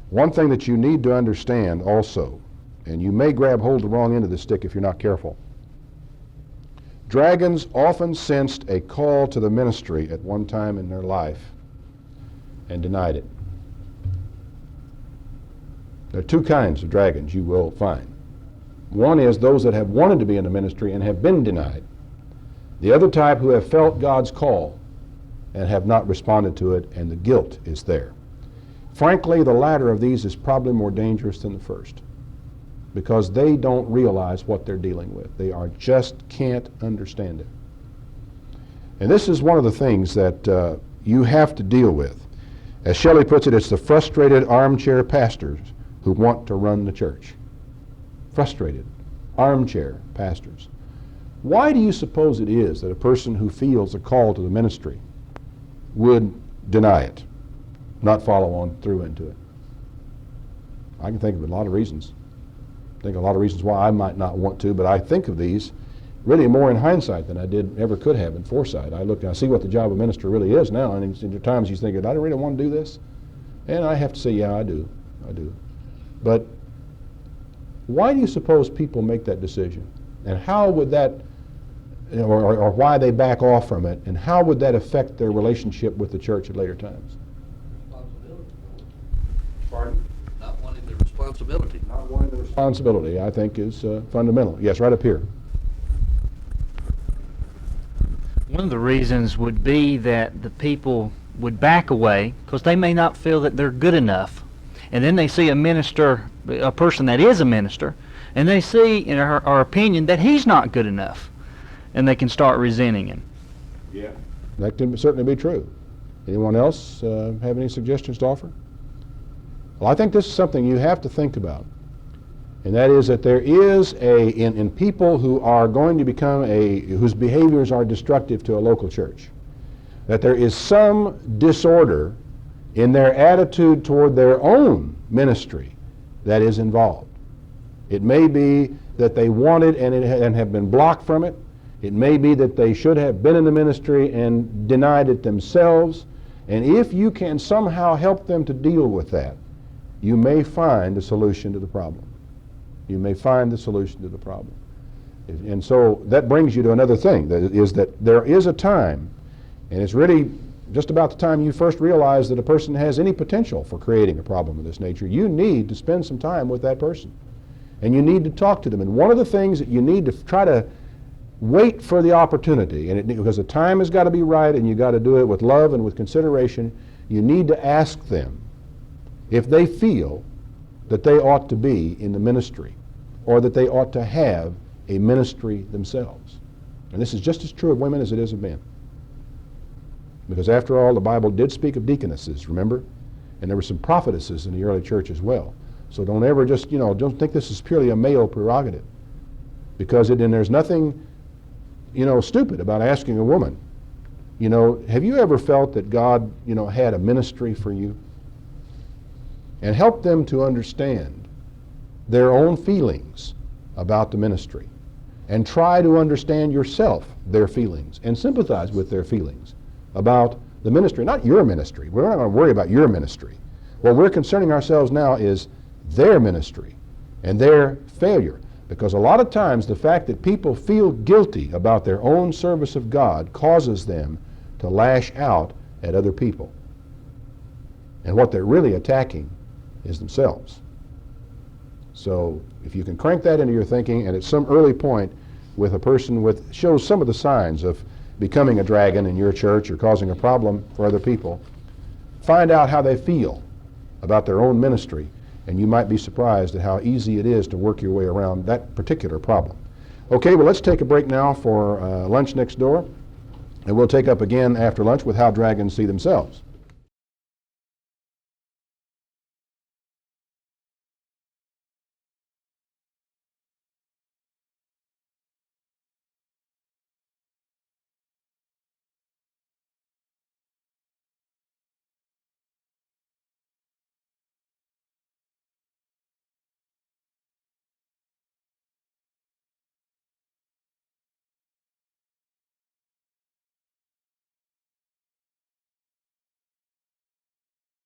one thing that you need to understand also, and you may grab hold of the wrong end of the stick if you're not careful, dragons often sensed a call to the ministry at one time in their life and denied it. There are two kinds of dragons you will find. One is those that have wanted to be in the ministry and have been denied. The other type who have felt God's call and have not responded to it, and the guilt is there. Frankly, the latter of these is probably more dangerous than the first, because they don't realize what they're dealing with. They just can't understand it. And this is one of the things that you have to deal with. As Shelley puts it, it's the frustrated armchair pastors who want to run the church. Frustrated armchair pastors. Why do you suppose it is that a person who feels a call to the ministry would deny it, not follow on through into it? I can think of a lot of reasons. I think a lot of reasons why I might not want to, but I think of these really more in hindsight than I ever could have in foresight. I look and I see what the job of minister really is now, and in times you think, I don't really want to do this. And I have to say, yeah, I do. But why do you suppose people make that decision? And how would that or why they back off from it, and how would that affect their relationship with the church at later times? Responsibility. Pardon? Not wanting the responsibility. Not wanting the responsibility, I think, is fundamental. Yes, right up here. One of the reasons would be that the people would back away because they may not feel that they're good enough. And then they see a minister, a person that is a minister, and they see, in our opinion, that he's not good enough. And they can start resenting him. Yeah. That can certainly be true. Anyone else have any suggestions to offer? Well, I think this is something you have to think about. And that is that there is in people who are going to become whose behaviors are destructive to a local church, that there is some disorder in their attitude toward their own ministry that is involved. It may be that they wanted and have been blocked from it. It may be that they should have been in the ministry and denied it themselves. And if you can somehow help them to deal with that, you may find a solution to the problem. You may find the solution to the problem. And so that brings you to another thing, that is that there is a time, and it's really just about the time you first realize that a person has any potential for creating a problem of this nature. You need to spend some time with that person. And you need to talk to them. And one of the things that you need to try to wait for the opportunity, because the time has got to be right and you've got to do it with love and with consideration, you need to ask them if they feel that they ought to be in the ministry or that they ought to have a ministry themselves. And this is just as true of women as it is of men. Because after all, the Bible did speak of deaconesses, remember? And there were some prophetesses in the early church as well. So don't ever just, don't think this is purely a male prerogative. Because and there's nothing, stupid about asking a woman, have you ever felt that God, had a ministry for you? And help them to understand their own feelings about the ministry. And try to understand yourself their feelings and sympathize with their feelings about the ministry, not your ministry. We're not going to worry about your ministry. What we're concerning ourselves now is their ministry and their failure. Because a lot of times the fact that people feel guilty about their own service of God causes them to lash out at other people. And what they're really attacking is themselves. So if you can crank that into your thinking, and at some early point with a person shows some of the signs of becoming a dragon in your church or causing a problem for other people, find out how they feel about their own ministry, and you might be surprised at how easy it is to work your way around that particular problem. Okay, well, let's take a break now for lunch next door, and we'll take up again after lunch with how dragons see themselves.